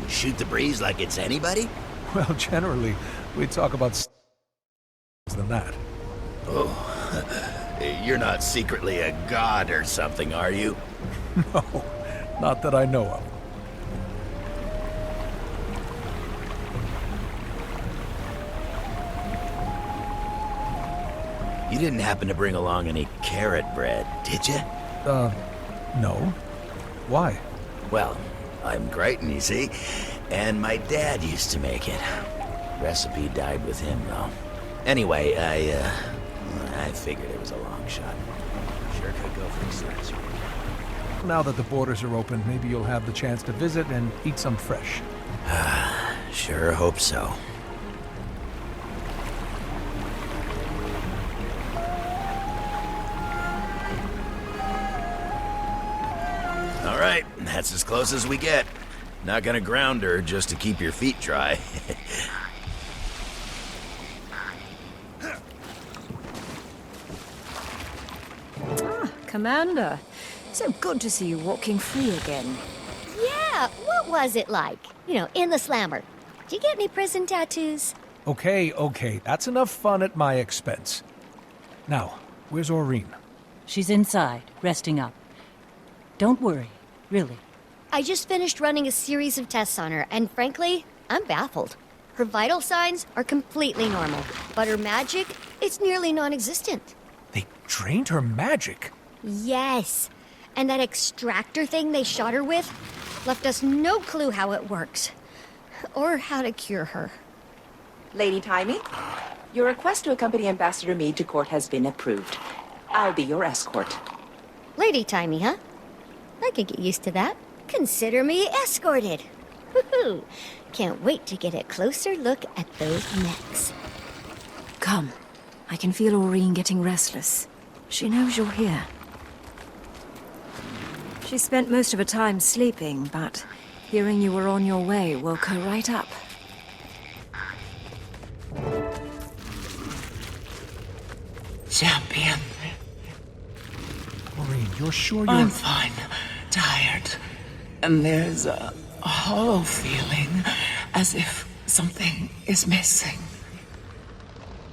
Shoot the breeze like it's anybody? Well, generally, we talk about than that. Oh, you're not secretly a god or something, are you? No, not that I know of. You didn't happen to bring along any carrot bread, did you? No. Why? Well, I'm Crichton, you see, and my dad used to make it. Recipe died with him, though. Anyway, I figured it was a long shot. Sure could go for a slice. Now that the borders are open, maybe you'll have the chance to visit and eat some fresh. Sure hope so. All right, that's as close as we get. Not gonna ground her just to keep your feet dry. Commander, so good to see you walking free again. Yeah, what was it like? You know, in the slammer. Did you get any prison tattoos? Okay, that's enough fun at my expense. Now, where's Aureen? She's inside, resting up. Don't worry, really. I just finished running a series of tests on her, and frankly, I'm baffled. Her vital signs are completely normal, but her magic, it's nearly non-existent. They drained her magic? Yes, and that extractor thing they shot her with left us no clue how it works, or how to cure her. Lady Timey, your request to accompany Ambassador Meade to court has been approved. I'll be your escort. Lady Timey, huh? I could get used to that. Consider me escorted. Woohoo! Can't wait to get a closer look at those necks. Come. I can feel Aureen getting restless. She knows you're here. She spent most of her time sleeping, but hearing you were on your way woke her right up. Champion. Aureen, you're sure you're... I'm fine. Tired. And there's a hollow feeling, as if something is missing.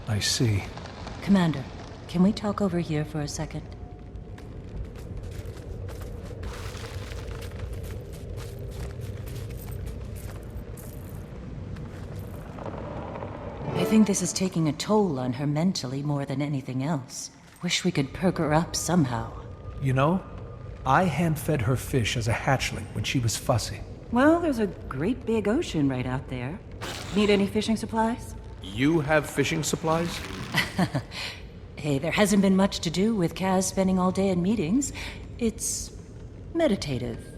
I see. Commander, can we talk over here for a second? I think this is taking a toll on her mentally more than anything else. Wish we could perk her up somehow. You know, I hand-fed her fish as a hatchling when she was fussy. Well, there's a great big ocean right out there. Need any fishing supplies? You have fishing supplies? Hey, there hasn't been much to do with Kaz spending all day in meetings. It's meditative.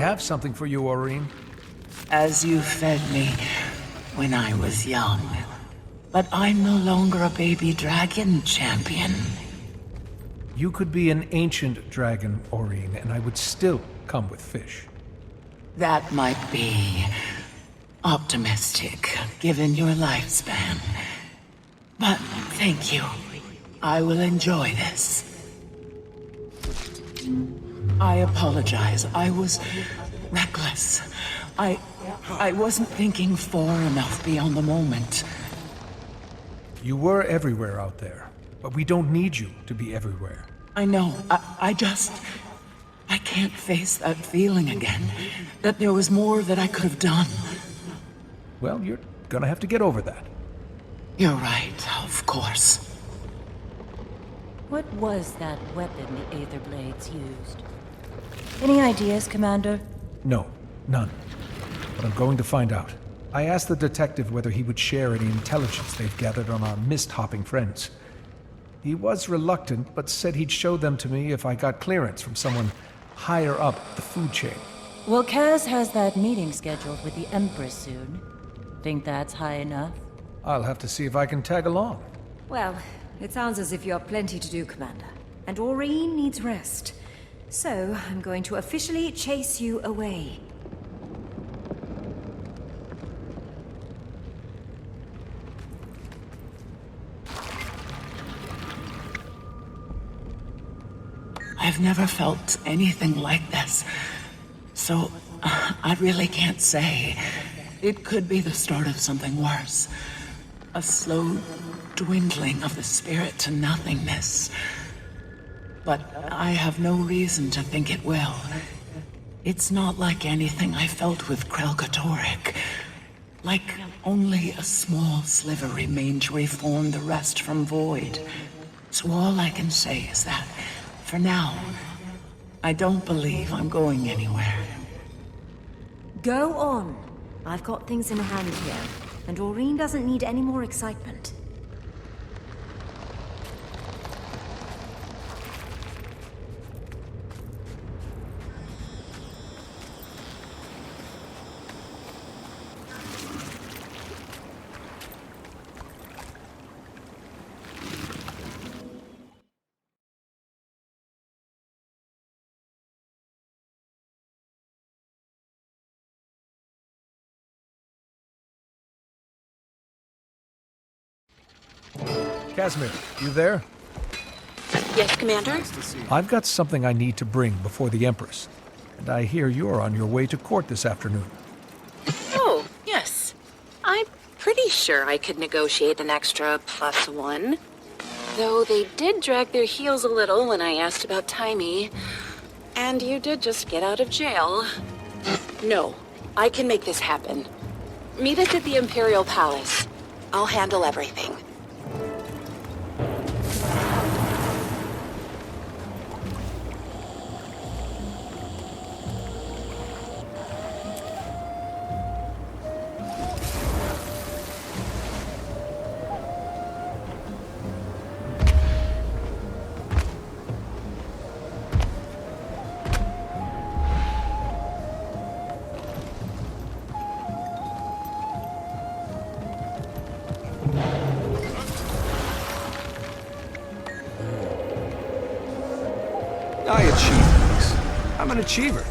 have something for you, Aureen. As you fed me when I was young. But I'm no longer a baby dragon champion. You could be an ancient dragon, Aureen, and I would still come with fish. That might be optimistic, given your lifespan. But thank you. I will enjoy this. I apologize. I was reckless. I wasn't thinking far enough beyond the moment. You were everywhere out there, but we don't need you to be everywhere. I know. I can't face that feeling again. That there was more that I could have done. Well, you're gonna have to get over that. You're right, of course. What was that weapon the Aether Blades used? Any ideas, Commander? No, none. But I'm going to find out. I asked the detective whether he would share any intelligence they've gathered on our mist-hopping friends. He was reluctant, but said he'd show them to me if I got clearance from someone higher up the food chain. Well, Kaz has that meeting scheduled with the Empress soon. Think that's high enough? I'll have to see if I can tag along. Well, it sounds as if you have plenty to do, Commander. And Aureen needs rest. So, I'm going to officially chase you away. I've never felt anything like this. So, I really can't say. It could be the start of something worse. A slow dwindling of the spirit to nothingness. But I have no reason to think it will. It's not like anything I felt with Krelkatoric. Like only a small sliver remained to reform the rest from void. So all I can say is that, for now, I don't believe I'm going anywhere. Go on. I've got things in hand here, and Aureen doesn't need any more excitement. Casimir, you there? Yes, Commander? I've got something I need to bring before the Empress. And I hear you're on your way to court this afternoon. Oh, yes. I'm pretty sure I could negotiate an extra +1. Though they did drag their heels a little when I asked about Timey. And you did just get out of jail. No, I can make this happen. Meet us at the Imperial Palace. I'll handle everything. I achieve things. I'm an achiever.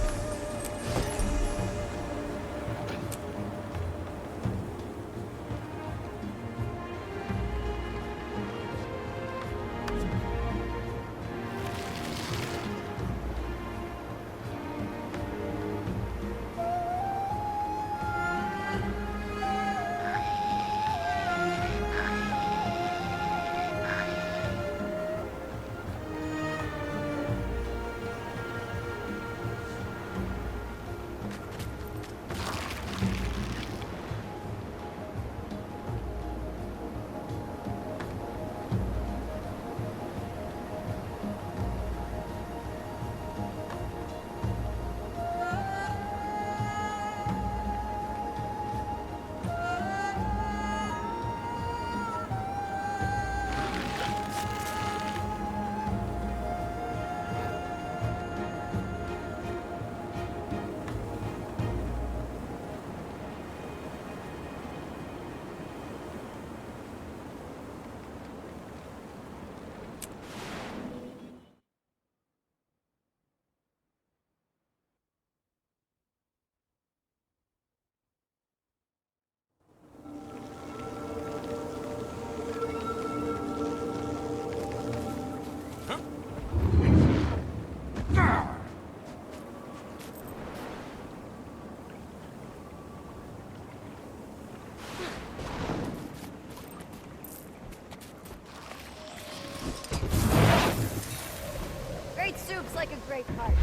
like a great party.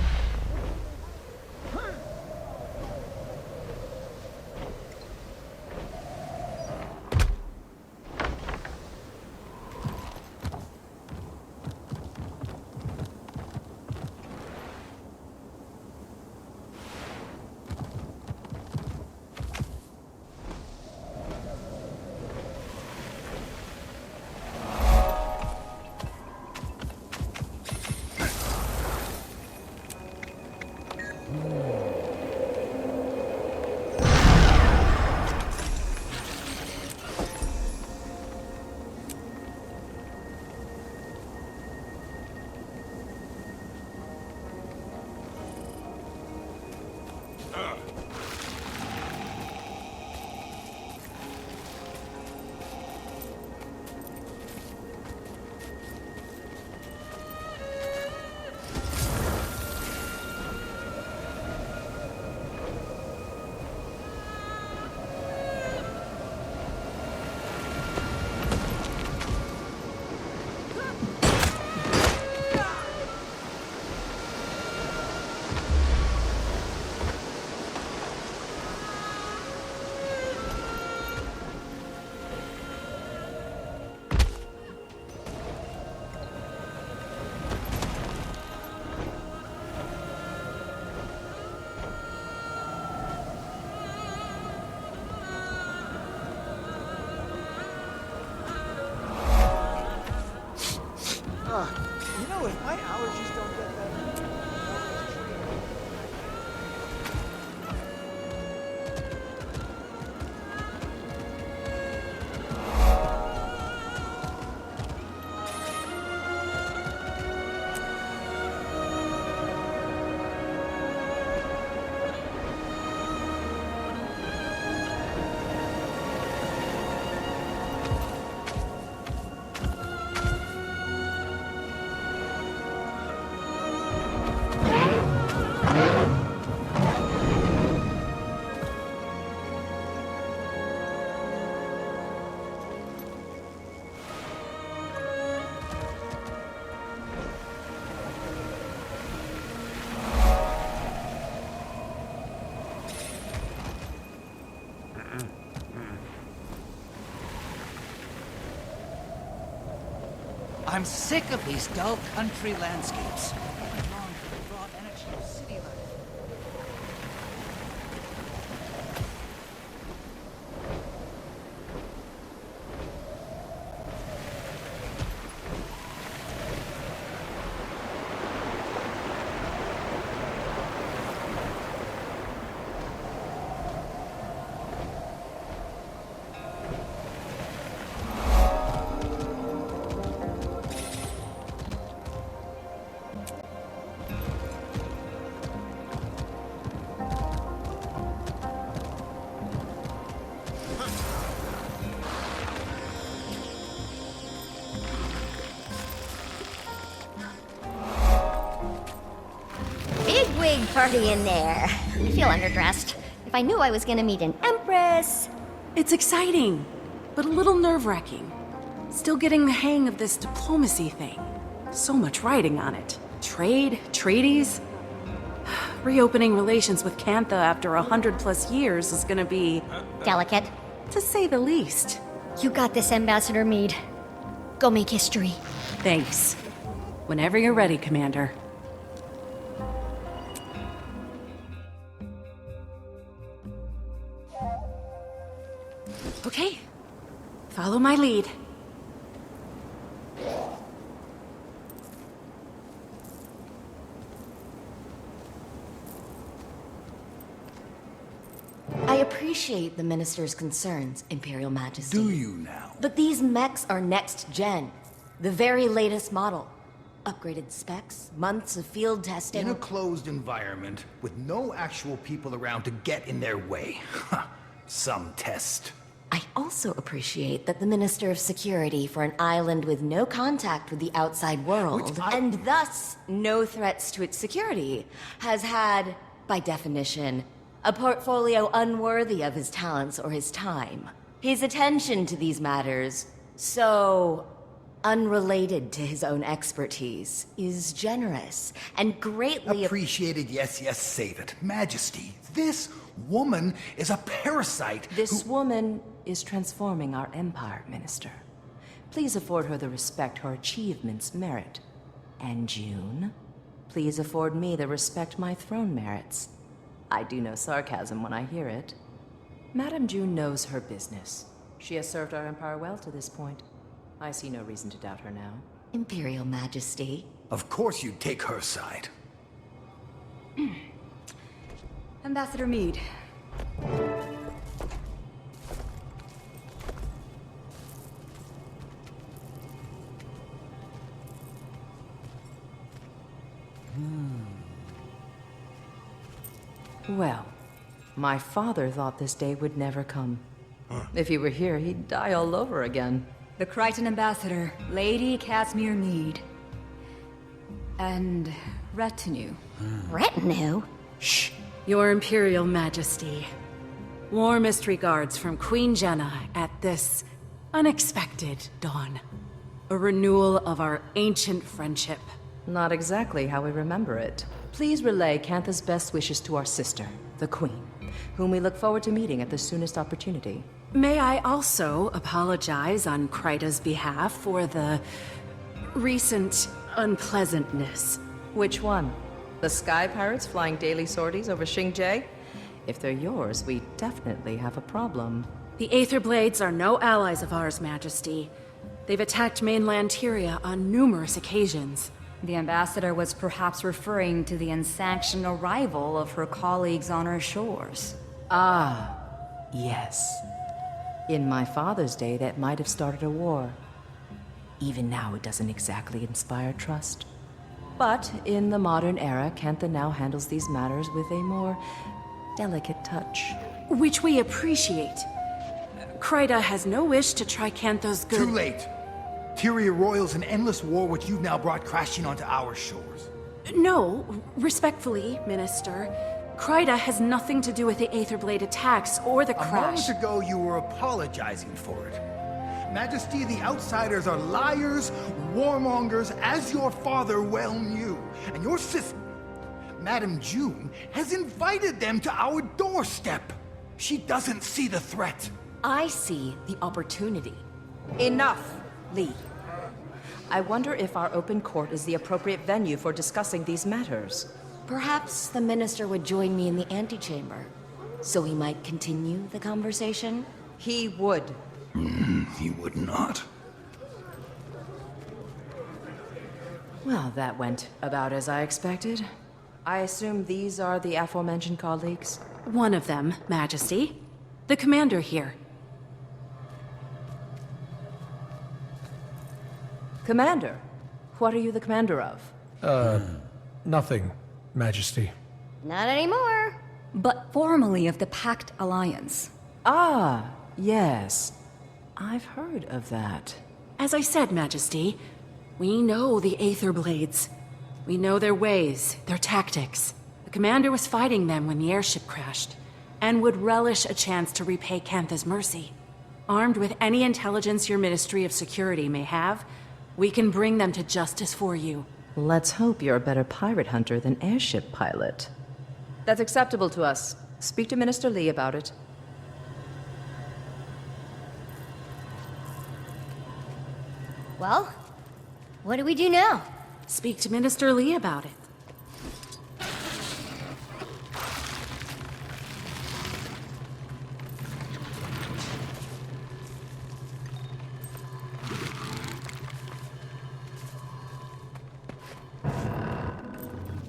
You know, if my allergies don't get better... I'm sick of these dull country landscapes. I long for the raw energy of city life. Big party in there. I feel underdressed. If I knew I was gonna meet an empress... It's exciting, but a little nerve-wracking. Still getting the hang of this diplomacy thing. So much writing on it. Trade, treaties. Reopening relations with Cantha after 100+ years is gonna be... delicate. to say the least. You got this, Ambassador Meade. Go make history. Thanks. Whenever you're ready, Commander. Okay. Follow my lead. I appreciate the Minister's concerns, Imperial Majesty. Do you now? But these mechs are next gen. The very latest model. Upgraded specs, months of field testing. In a closed environment, with no actual people around to get in their way. Some test. I also appreciate that the Minister of Security for an island with no contact with the outside world, and thus no threats to its security, has had, by definition, a portfolio unworthy of his talents or his time. His attention to these matters, so unrelated to his own expertise, is generous and greatly Appreciated, yes, yes, save it. Majesty, this woman is a parasite. This woman is transforming our empire, Minister. Please afford her the respect her achievements merit. And June, please afford me the respect my throne merits. I do know sarcasm when I hear it. Madame June knows her business. She has served our empire well to this point. I see no reason to doubt her now. Imperial Majesty. Of course you'd take her side. Ambassador Meade. Well, my father thought this day would never come. If he were here, he'd die all over again. The Crichton Ambassador, Lady Casimir Meade. And retinue. Retinue? Shh. Your Imperial Majesty. Warmest regards from Queen Jenna at this unexpected dawn. A renewal of our ancient friendship. Not exactly how we remember it. Please relay Cantha's best wishes to our sister, the Queen, whom we look forward to meeting at the soonest opportunity. May I also apologize on Kryta's behalf for the recent unpleasantness. Which one? The Sky Pirates flying daily sorties over Xingje? If they're yours, we definitely have a problem. The Aetherblades are no allies of ours, Majesty. They've attacked mainland Tyria on numerous occasions. The ambassador was perhaps referring to the unsanctioned arrival of her colleagues on our shores. Ah, yes. In my father's day, that might have started a war. Even now, it doesn't exactly inspire trust. But in the modern era, Cantha now handles these matters with a more delicate touch. Which we appreciate. Kryta has no wish to try Cantha's good— Too late. Tyria roils an endless war which you've now brought crashing onto our shores. No, respectfully, Minister. Kryta has nothing to do with the Aetherblade attacks or the crash. A moment ago, you were apologizing for it. Majesty, the outsiders are liars, warmongers, as your father well knew. And your sister, Madame June, has invited them to our doorstep. She doesn't see the threat. I see the opportunity. Enough, Lee. I wonder if our open court is the appropriate venue for discussing these matters. Perhaps the minister would join me in the antechamber, so we might continue the conversation? He would. He would not. Well, that went about as I expected. I assume these are the aforementioned colleagues? One of them, Majesty. The commander here. Commander? What are you the commander of? Nothing, Majesty. Not anymore. But formerly of the Pact Alliance. Ah, yes. I've heard of that. As I said, Majesty, we know the Aetherblades. We know their ways, their tactics. The commander was fighting them when the airship crashed, and would relish a chance to repay Cantha's mercy. Armed with any intelligence your Ministry of Security may have, we can bring them to justice for you. Let's hope you're a better pirate hunter than airship pilot. That's acceptable to us. Speak to Minister Lee about it. Well, what do we do now? Speak to Minister Lee about it.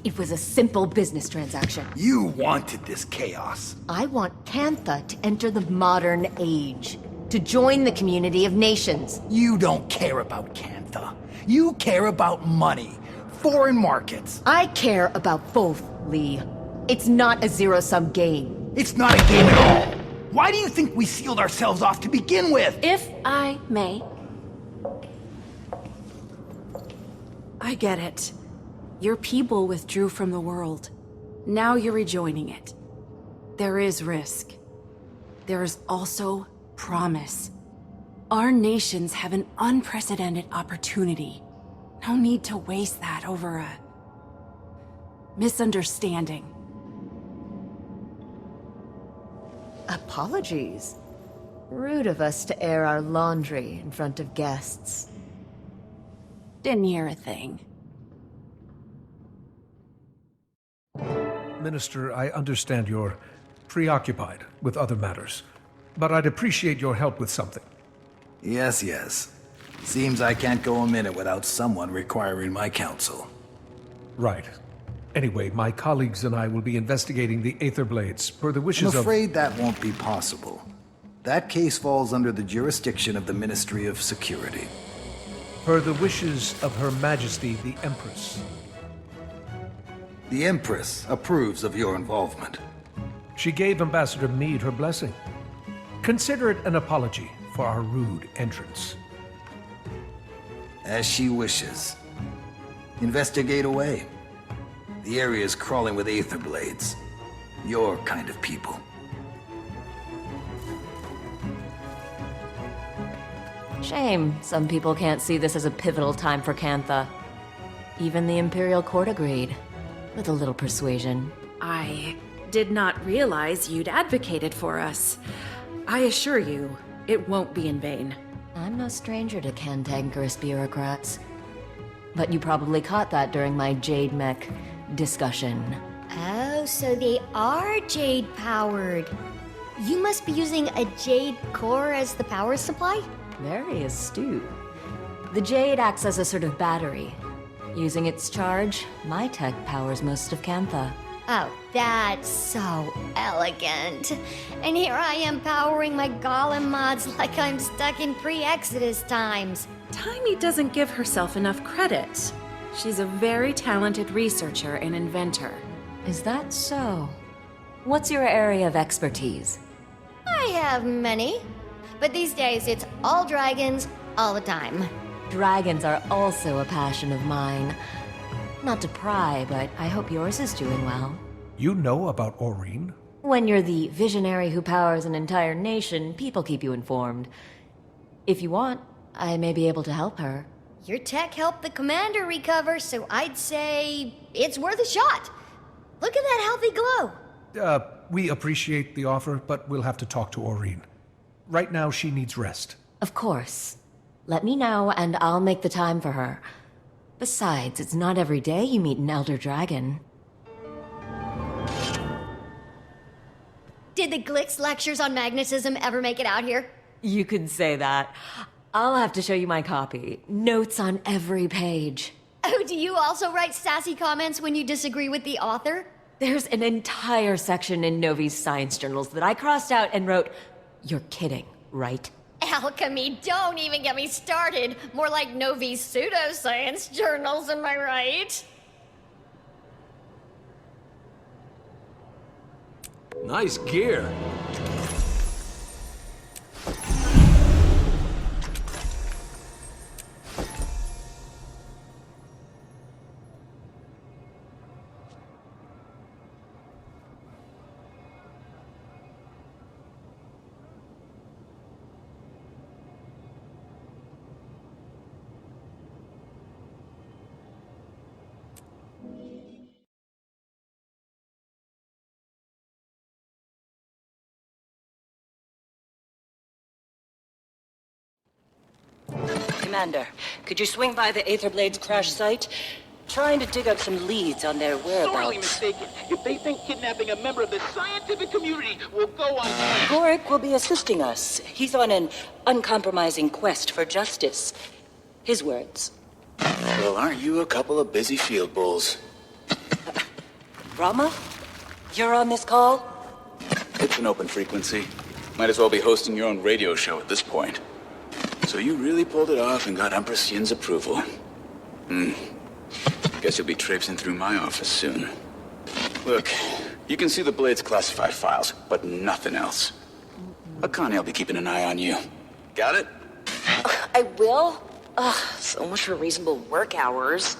It was a simple business transaction. You wanted this chaos. I want Cantha to enter the modern age, to join the community of nations. You don't care about Cantha. You care about money, foreign markets. I care about both, Lee. It's not a zero-sum game. It's not a game at all. Why do you think we sealed ourselves off to begin with? If I may. I get it. Your people withdrew from the world. Now you're rejoining it. There is risk. There is also promise. Our nations have an unprecedented opportunity. No need to waste that over a misunderstanding. Apologies. Rude of us to air our laundry in front of guests. Didn't hear a thing. Minister, I understand you're preoccupied with other matters, but I'd appreciate your help with something. Yes, yes. Seems I can't go a minute without someone requiring my counsel. Right. Anyway, my colleagues and I will be investigating the Aether Blades per the wishes I'm of... afraid that won't be possible. That case falls under the jurisdiction of the Ministry of Security. Per the wishes of Her Majesty the Empress. The Empress approves of your involvement. She gave Ambassador Meade her blessing. Consider it an apology for our rude entrance. As she wishes. Investigate away. The area is crawling with Aether Blades. Your kind of people. Shame some people can't see this as a pivotal time for Cantha. Even the Imperial Court agreed, with a little persuasion. I did not realize you'd advocated for us. I assure you, it won't be in vain. I'm no stranger to cantankerous bureaucrats. But you probably caught that during my Jade Mech discussion. Oh, so they are Jade-powered. You must be using a Jade core as the power supply? Very astute. The Jade acts as a sort of battery. Using its charge, my tech powers most of Cantha. Oh, that's so elegant. And here I am powering my golem mods like I'm stuck in pre-Exodus times. Taimi doesn't give herself enough credit. She's a very talented researcher and inventor. Is that so? What's your area of expertise? I have many. But these days, it's all dragons, all the time. Dragons are also a passion of mine. Not to pry, but I hope yours is doing well. You know about Aurene? When you're the visionary who powers an entire nation, people keep you informed. If you want, I may be able to help her. Your tech helped the commander recover, so I'd say it's worth a shot. Look at that healthy glow. We appreciate the offer, but we'll have to talk to Aurene. Right now, she needs rest. Of course. Let me know, and I'll make the time for her. Besides, it's not every day you meet an elder dragon. Did the Glix lectures on magnetism ever make it out here? You could say that. I'll have to show you my copy. Notes on every page. Oh, do you also write sassy comments when you disagree with the author? There's an entire section in Novi's science journals that I crossed out and wrote, "You're kidding, right?" Alchemy, don't even get me started. More like Novi's pseudoscience journals, am I right? Nice gear. Commander, could you swing by the Aether Blades crash site? Trying to dig up some leads on their whereabouts. Sorely mistaken. If they think kidnapping a member of the scientific community will go on... Gorick will be assisting us. He's on an uncompromising quest for justice. His words. Well, aren't you a couple of busy field bulls? Rama? You're on this call? It's an open frequency. Might as well be hosting your own radio show at this point. So you really pulled it off and got Empress Yin's approval. Guess you'll be traipsing through my office soon. Look, you can see the Blade's classified files, but nothing else. Akane'll be keeping an eye on you. Got it? I will? Ugh, so much for reasonable work hours.